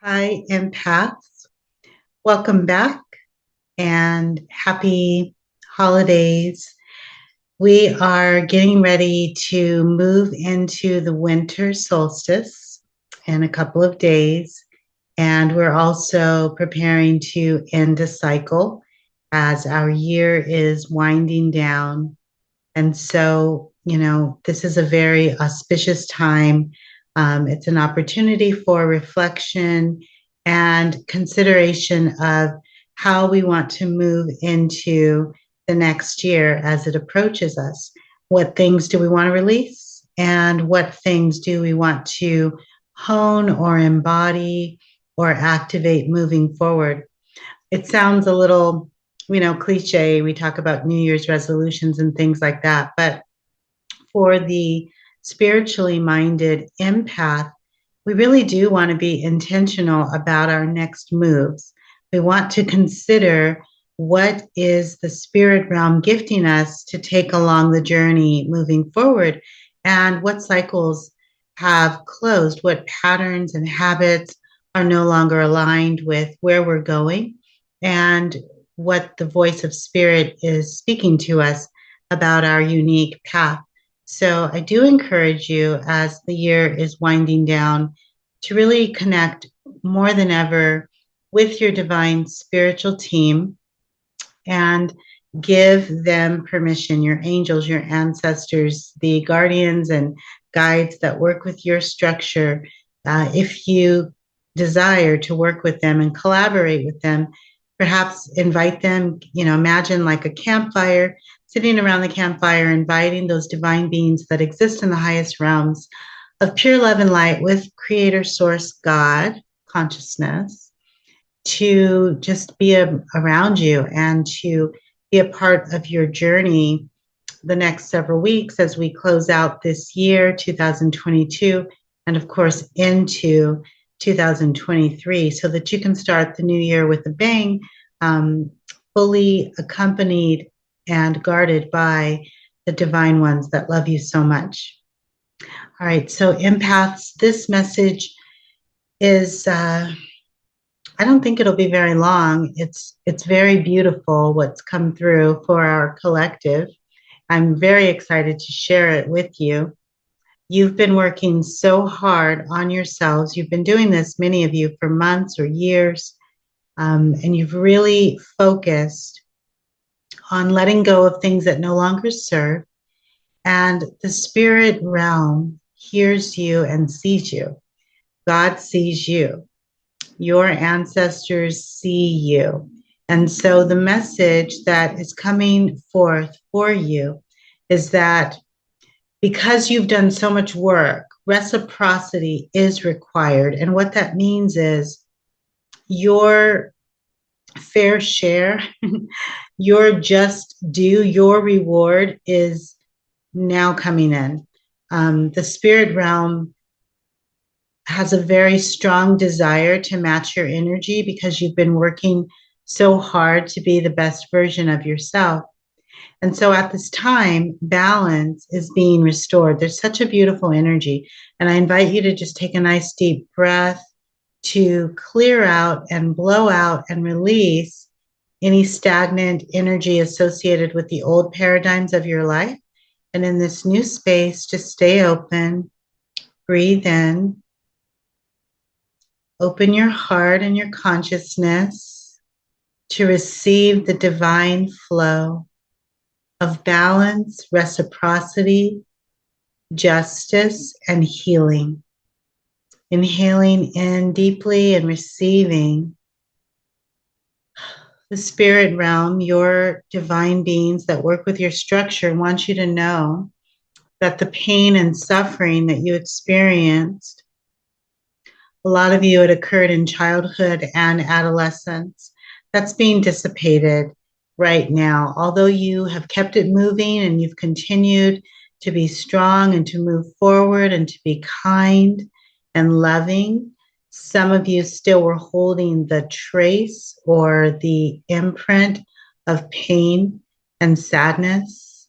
Hi, Empaths. Welcome back and happy holidays. We are getting ready to move into the winter solstice in a couple of days. And we're also preparing to end a cycle as our year is winding down. And so, this is a very auspicious time. It's an opportunity for reflection and consideration of how we want to move into the next year as it approaches us. What things do we want to release? And what things do we want to hone or embody or activate moving forward? It sounds a little, cliche. We talk about New Year's resolutions and things like that. But for the spiritually minded empath, we really do want to be intentional about our next moves. We want to consider what is the spirit realm gifting us to take along the journey moving forward, and what cycles have closed, what patterns and habits are no longer aligned with where we're going, and what the voice of spirit is speaking to us about our unique path. So I do encourage you, as the year is winding down, to really connect more than ever with your divine spiritual team and give them permission, your angels, your ancestors, the guardians and guides that work with your structure. If you desire to work with them and collaborate with them, perhaps invite them, imagine like a campfire, sitting around the campfire, inviting those divine beings that exist in the highest realms of pure love and light with Creator, Source, God, consciousness, to just be around you and to be a part of your journey the next several weeks as we close out this year, 2022, and of course into 2023, so that you can start the new year with a bang, fully accompanied and guarded by the divine ones that love you so much. All right, so empaths, this message is I don't think it'll be very long. It's very beautiful what's come through for our collective. I'm very excited to share it with you. You've been working so hard on yourselves. You've been doing this, many of you, for months or years, and you've really focused on letting go of things that no longer serve. And the spirit realm hears you and sees you. God sees you. Your ancestors see you. And so the message that is coming forth for you is that because you've done so much work, reciprocity is required. And what that means is your fair share, your just due, your reward is now coming in. The spirit realm has a very strong desire to match your energy because you've been working so hard to be the best version of yourself. And so at this time, balance is being restored. There's such a beautiful energy. And I invite you to just take a nice deep breath to clear out and blow out and release any stagnant energy associated with the old paradigms of your life. And in this new space, just stay open, breathe in, open your heart and your consciousness to receive the divine flow of balance, reciprocity, justice, and healing. Inhaling in deeply and receiving the spirit realm. Your divine beings that work with your structure want you to know that the pain and suffering that you experienced, a lot of you, it occurred in childhood and adolescence. That's being dissipated right now. Although you have kept it moving and you've continued to be strong and to move forward and to be kind and loving, some of you still were holding the trace or the imprint of pain and sadness.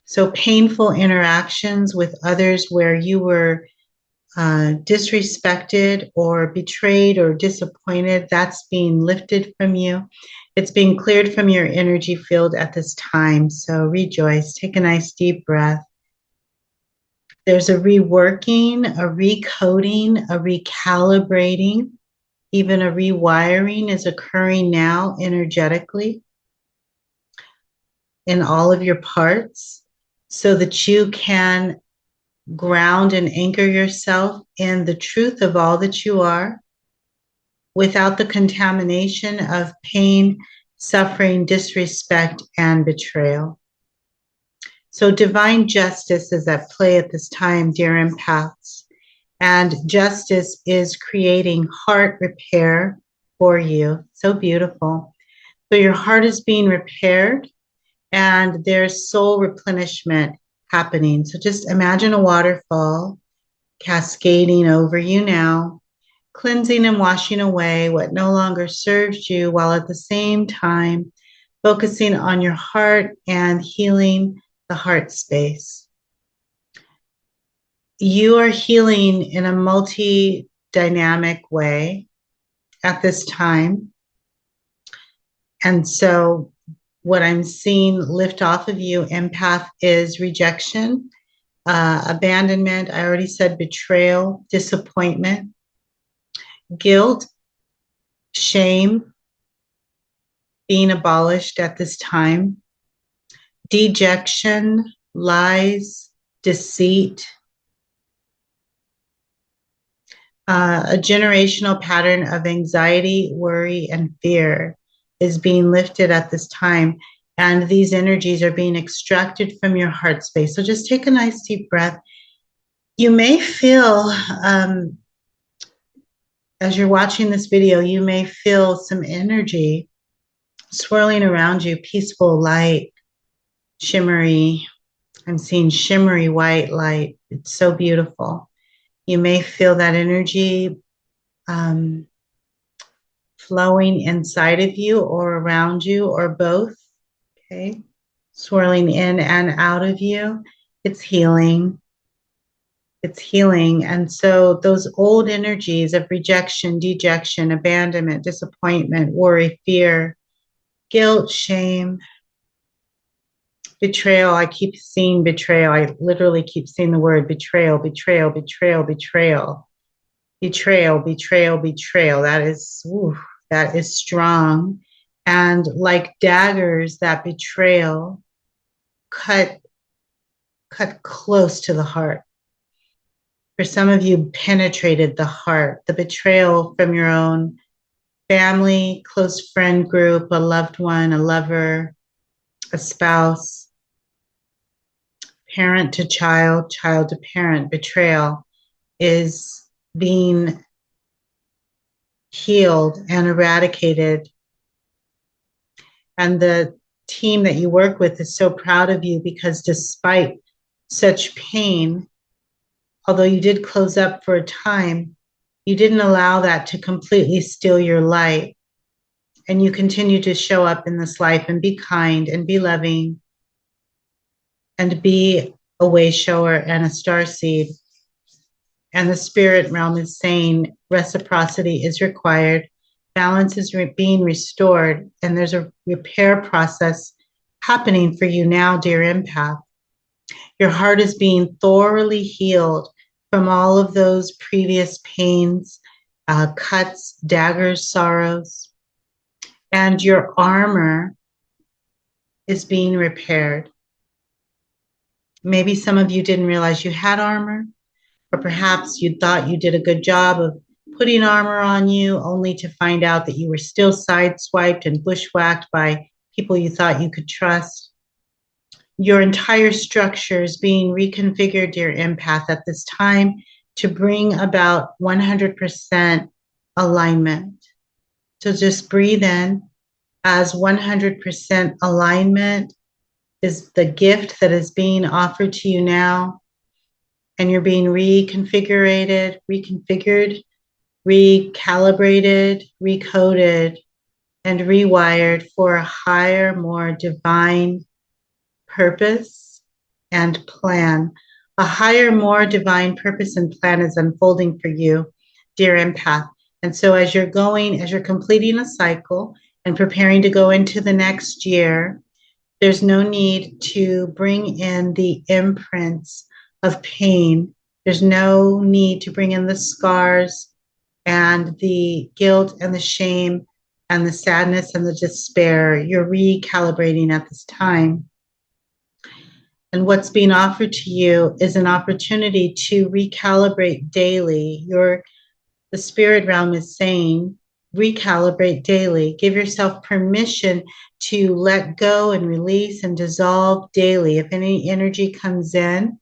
So painful interactions with others where you were disrespected or betrayed or disappointed, that's being lifted from you. It's being cleared from your energy field at this time. So rejoice. Take a nice deep breath. There's a reworking, a recoding, a recalibrating, even a rewiring is occurring now energetically in all of your parts so that you can ground and anchor yourself in the truth of all that you are without the contamination of pain, suffering, disrespect, and betrayal. So divine justice is at play at this time, dear empaths. And justice is creating heart repair for you. So beautiful. So your heart is being repaired and there's soul replenishment happening. So just imagine a waterfall cascading over you now, cleansing and washing away what no longer serves you, while at the same time focusing on your heart and healing the heart space. You are healing in a multi-dynamic way at this time. And so what I'm seeing lift off of you, empath, is rejection, abandonment. I already said betrayal, disappointment, guilt, shame being abolished at this time, dejection, lies, deceit, a generational pattern of anxiety, worry, and fear is being lifted at this time. And these energies are being extracted from your heart space. So just take a nice deep breath. You may feel, as you're watching this video, you may feel some energy swirling around you, peaceful light, shimmery. I'm seeing shimmery white light. It's so beautiful. You may feel that energy flowing inside of you or around you or both. Okay. Swirling in and out of you. It's healing. It's healing. And so those old energies of rejection, dejection, abandonment, disappointment, worry, fear, guilt, shame, betrayal. I keep seeing betrayal. I literally keep seeing the word betrayal, betrayal, betrayal, betrayal, betrayal, betrayal, betrayal. That is strong. And like daggers, that betrayal cut close to the heart. For some of you, penetrated the heart. The betrayal from your own family, close friend group, a loved one, a lover, a spouse, parent to child, child to parent. Betrayal is being healed and eradicated. And the team that you work with is so proud of you because despite such pain, although you did close up for a time, you didn't allow that to completely steal your light. And you continue to show up in this life and be kind and be loving and be a way shower and a star seed. And the spirit realm is saying reciprocity is required. Balance is being restored. And there's a repair process happening for you now, dear empath. Your heart is being thoroughly healed from all of those previous pains, cuts, daggers, sorrows. And your armor is being repaired. Maybe some of you didn't realize you had armor, or perhaps you thought you did a good job of putting armor on you, only to find out that you were still sideswiped and bushwhacked by people you thought you could trust. Your entire structure is being reconfigured, dear empath, at this time to bring about 100% alignment. So just breathe in as 100% alignment is the gift that is being offered to you now. And you're being reconfigured, recalibrated, recoded, and rewired for a higher, more divine purpose and plan. A higher, more divine purpose and plan is unfolding for you, dear empath. And so as you're completing a cycle and preparing to go into the next year, there's no need to bring in the imprints of pain. There's no need to bring in the scars and the guilt and the shame and the sadness and the despair. You're recalibrating at this time. And what's being offered to you is an opportunity to recalibrate daily. The spirit realm is saying, recalibrate daily. Give yourself permission to let go and release and dissolve daily. If any energy comes in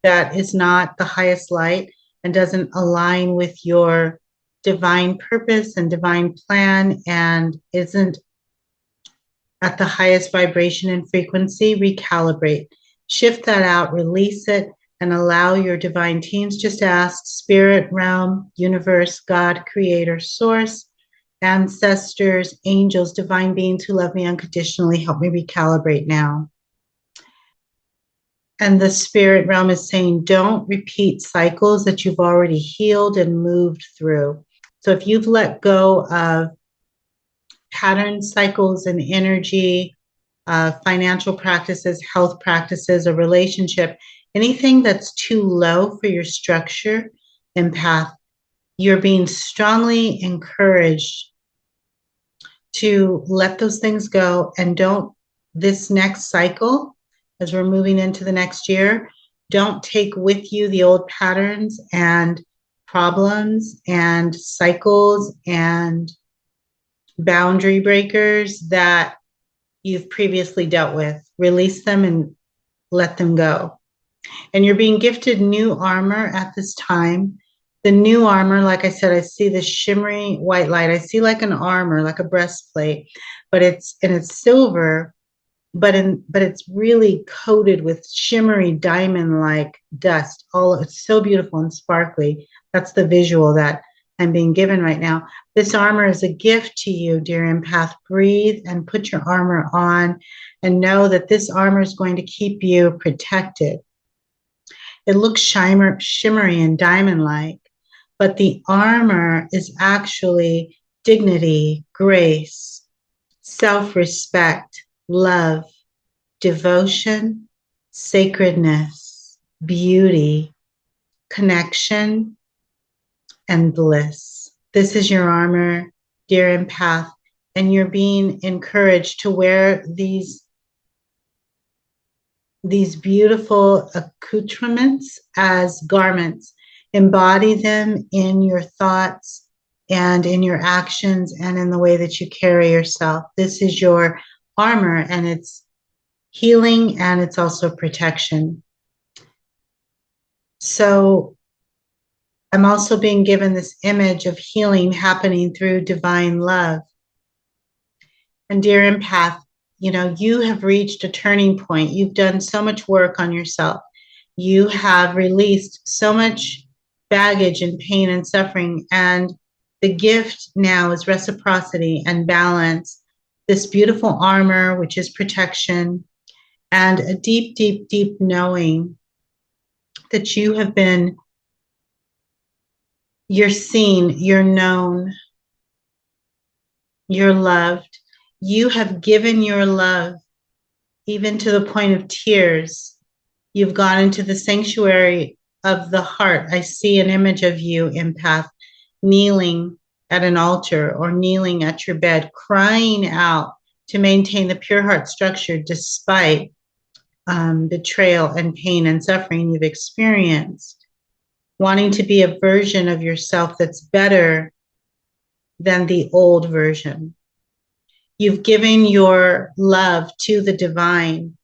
that is not the highest light and doesn't align with your divine purpose and divine plan and isn't at the highest vibration and frequency, recalibrate. Shift that out, release it, and allow your divine teams. Just ask spirit realm, universe, God, creator, source, ancestors, angels, divine beings who love me unconditionally, help me recalibrate now. And the spirit realm is saying, don't repeat cycles that you've already healed and moved through. So if you've let go of pattern cycles and energy, financial practices, health practices, a relationship, anything that's too low for your structure, empath, you're being strongly encouraged to let those things go and don't, this next cycle, as we're moving into the next year, don't take with you the old patterns and problems and cycles and boundary breakers that you've previously dealt with. Release them and let them go. And you're being gifted new armor at this time. The new armor, like I said, I see this shimmery white light. I see like an armor, like a breastplate, but it's silver, but it's really coated with shimmery diamond-like dust. It's so beautiful and sparkly. That's the visual that I'm being given right now. This armor is a gift to you, dear empath. Breathe and put your armor on and know that this armor is going to keep you protected. It looks shimmery and diamond-like, but the armor is actually dignity, grace, self-respect, love, devotion, sacredness, beauty, connection, and bliss. This is your armor, dear empath, and you're being encouraged to wear these beautiful accoutrements as garments. Embody them in your thoughts and in your actions and in the way that you carry yourself. This is your armor, and it's healing and it's also protection. So I'm also being given this image of healing happening through divine love. And dear empath, you have reached a turning point. You've done so much work on yourself. You have released so much baggage and pain and suffering. And the gift now is reciprocity and balance, this beautiful armor, which is protection, and a deep, deep, deep knowing that you're seen, you're known, you're loved. You have given your love even to the point of tears. You've gone into the sanctuary of the heart. I see an image of you, empath, kneeling at an altar or kneeling at your bed, crying out to maintain the pure heart structure despite betrayal and pain and suffering you've experienced, wanting to be a version of yourself that's better than the old version. You've given your love to the divine,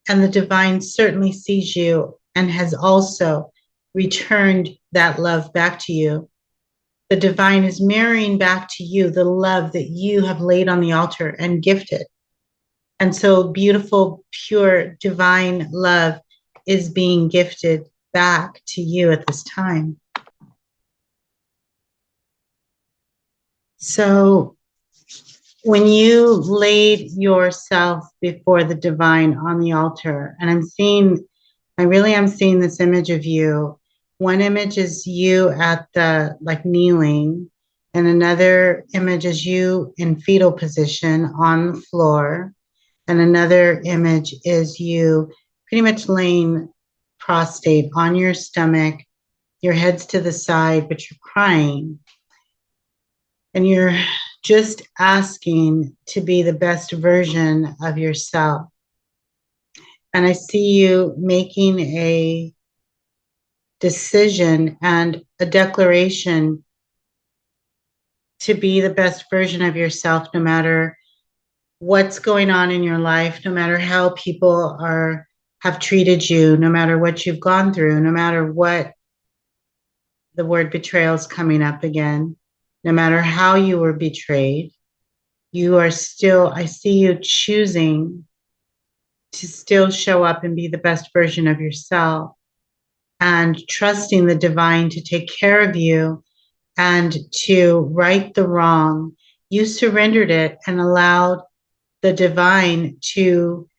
and the divine certainly sees you and has also returned that love back to you. The divine is mirroring back to you the love that you have laid on the altar and gifted. And so beautiful, pure, divine love is being gifted back to you at this time. So when you laid yourself before the divine on the altar, and I'm I really am seeing this image of you. One image is you at the like kneeling, and another image is you in fetal position on the floor, and another image is you pretty much laying prostrate on your stomach, your head's to the side, but you're crying. And you're just asking to be the best version of yourself. And I see you making a decision and a declaration to be the best version of yourself, no matter what's going on in your life, no matter how people have treated you, no matter what you've gone through, no matter what the word betrayal is coming up again, no matter how you were betrayed, you are still, I see you choosing to still show up and be the best version of yourself and trusting the divine to take care of you and to right the wrong. You surrendered it and allowed the divine to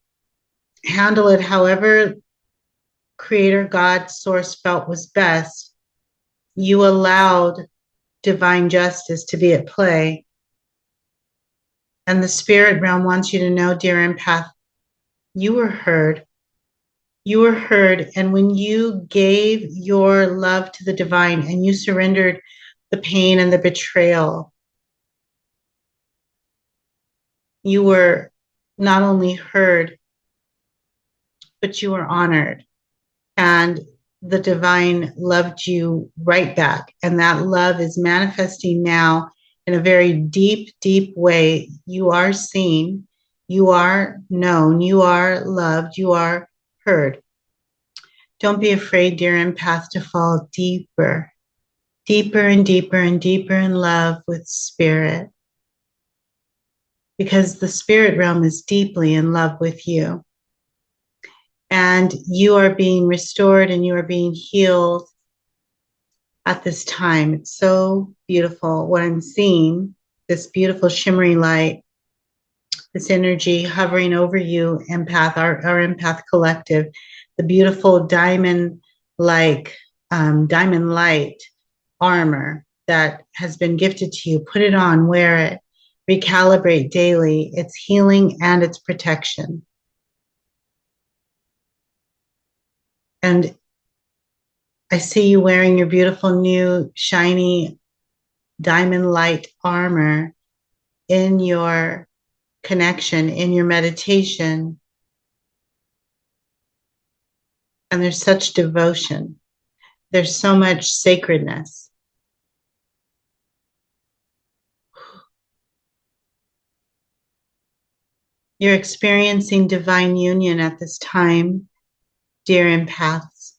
handle it however creator, God, source felt was best. You allowed divine justice to be at play. And the spirit realm wants you to know, dear empath, you were heard. You were heard. And when you gave your love to the divine and you surrendered the pain and the betrayal, you were not only heard, but you were honored. And the divine loved you right back. And that love is manifesting now in a very deep, deep way. You are seen, you are known, you are loved, you are heard. Don't be afraid, dear empath, to fall deeper, deeper and deeper and deeper in love with spirit. Because the spirit realm is deeply in love with you. And you are being restored and you are being healed at this time. It's so beautiful what I'm seeing, this beautiful shimmering light, this energy hovering over you, empath, our empath collective, the beautiful diamond-like, diamond light armor that has been gifted to you. Put it on, wear it, recalibrate daily. It's healing and it's protection. And I see you wearing your beautiful new shiny diamond light armor in your connection, in your meditation. And there's such devotion. There's so much sacredness. You're experiencing divine union at this time, dear empaths.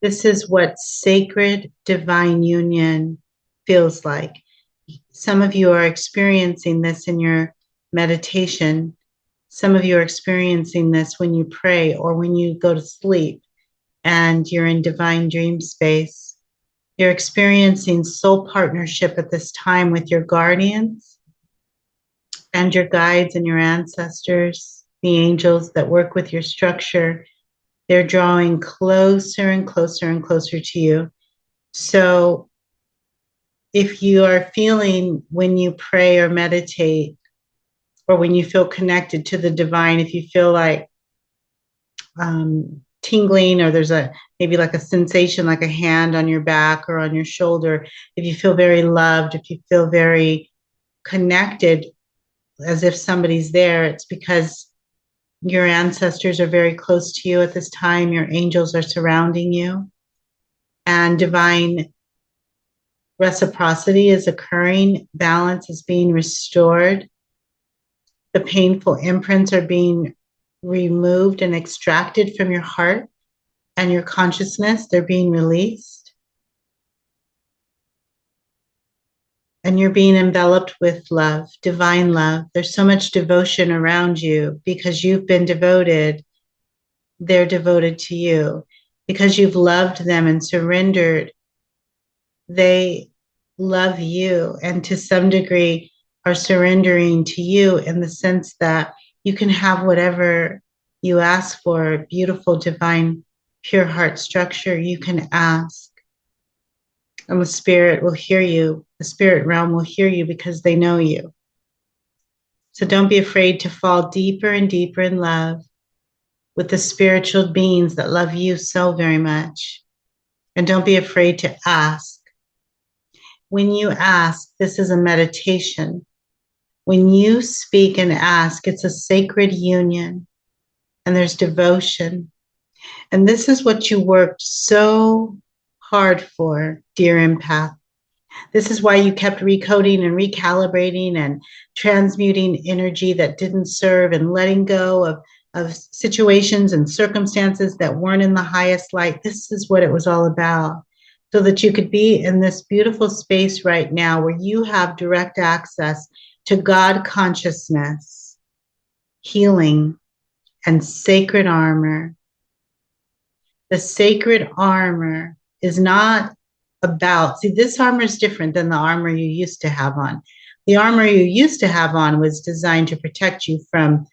This is what sacred divine union feels like. Some of you are experiencing this in your meditation. Some of you are experiencing this when you pray or when you go to sleep and you're in divine dream space. You're experiencing soul partnership at this time with your guardians and your guides and your ancestors, the angels that work with your structure. They're drawing closer and closer and closer to you. So if you are feeling when you pray or meditate, or when you feel connected to the divine, if you feel like tingling, or there's maybe like a sensation, like a hand on your back or on your shoulder, if you feel very loved, if you feel very connected, as if somebody's there, it's because your ancestors are very close to you at this time. Your angels are surrounding you, and divine reciprocity is occurring. Balance is being restored. The painful imprints are being removed and extracted from your heart and your consciousness. They're being released. And you're being enveloped with love, divine love. There's so much devotion around you because you've been devoted. They're devoted to you. Because you've loved them and surrendered, they love you, and to some degree are surrendering to you in the sense that you can have whatever you ask for, beautiful divine pure heart structure, you can ask, and the spirit will hear you. The spirit realm will hear you because they know you. So don't be afraid to fall deeper and deeper in love with the spiritual beings that love you so very much. And don't be afraid to ask. When you ask, this is a meditation. When you speak and ask, it's a sacred union and there's devotion. And this is what you worked so hard for, dear empath. This is why you kept recoding and recalibrating and transmuting energy that didn't serve and letting go of situations and circumstances that weren't in the highest light. This is what it was all about. So that you could be in this beautiful space right now where you have direct access to God consciousness, healing, and sacred armor. The sacred armor is not about, see, this armor is different than the armor you used to have on. The armor you used to have on was designed to protect you from,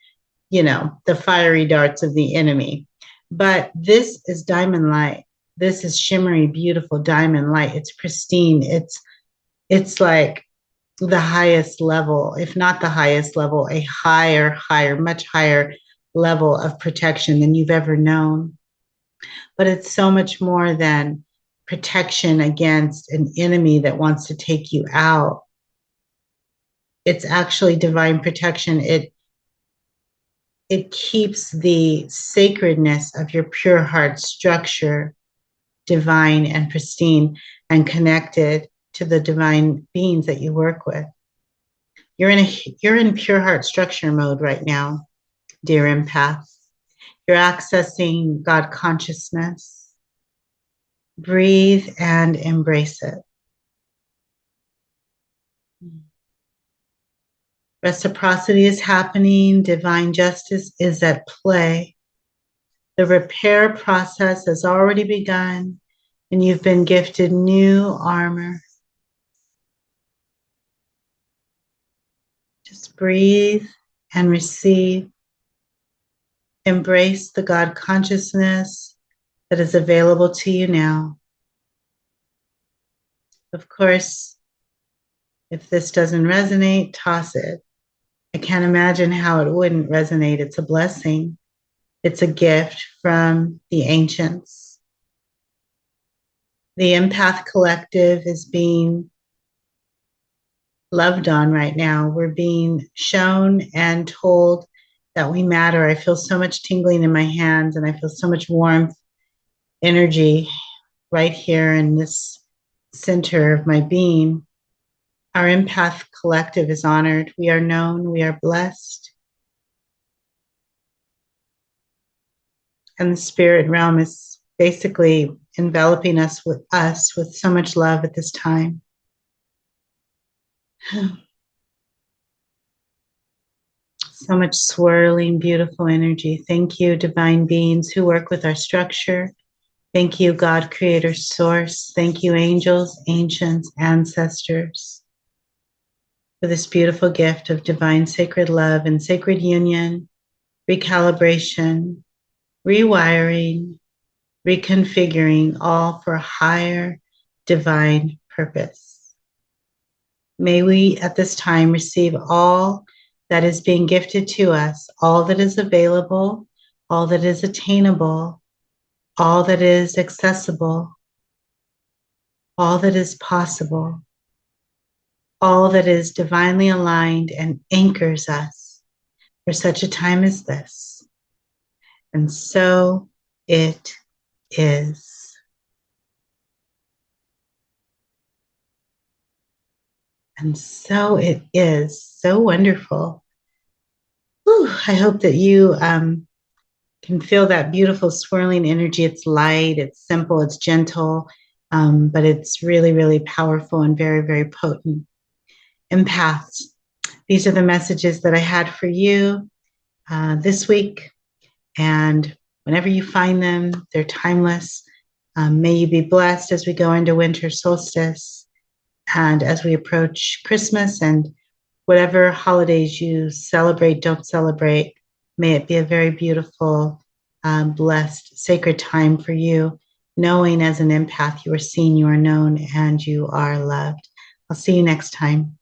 the fiery darts of the enemy. But this is diamond light. This is shimmery, beautiful diamond light. It's pristine. It's like the highest level, if not the highest level, a higher, much higher level of protection than you've ever known. But it's so much more than protection against an enemy that wants to take you out. It's actually divine protection. It keeps the sacredness of your pure heart structure divine and pristine and connected to the divine beings that you work with. You're in pure heart structure mode right now, dear empath. You're accessing God consciousness. Breathe and embrace it. Reciprocity is happening. Divine justice is at play. The repair process has already begun, and you've been gifted new armor. Just breathe and receive. Embrace the God consciousness that is available to you now. Of course, if this doesn't resonate, toss it. I can't imagine how it wouldn't resonate. It's a blessing. It's a gift from the ancients. The Empath Collective is being loved on right now. We're being shown and told that we matter. I feel so much tingling in my hands and I feel so much warmth, energy right here in this center of my being. Our Empath Collective is honored. We are known. We are blessed. And the spirit realm is basically enveloping us with so much love at this time. So much swirling, beautiful energy. Thank you, divine beings who work with our structure. Thank you, God, Creator, Source. Thank you, angels, ancients, ancestors, for this beautiful gift of divine sacred love and sacred union, recalibration, rewiring, reconfiguring, all for a higher divine purpose. May we at this time receive all that is being gifted to us, all that is available, all that is attainable, all that is accessible, all that is possible, all that is divinely aligned and anchors us for such a time as this. And so it is. And so it is. So wonderful. Whew, I hope that you can feel that beautiful swirling energy. It's light, it's simple, it's gentle, but it's really, really powerful and very, very potent. Empaths, these are the messages that I had for you this week. And whenever you find them, they're timeless. May you be blessed as we go into winter solstice and as we approach Christmas and whatever holidays you celebrate, don't celebrate. May it be a very beautiful blessed, sacred time for you, knowing as an empath you are seen, you are known, and you are loved. I'll see you next time.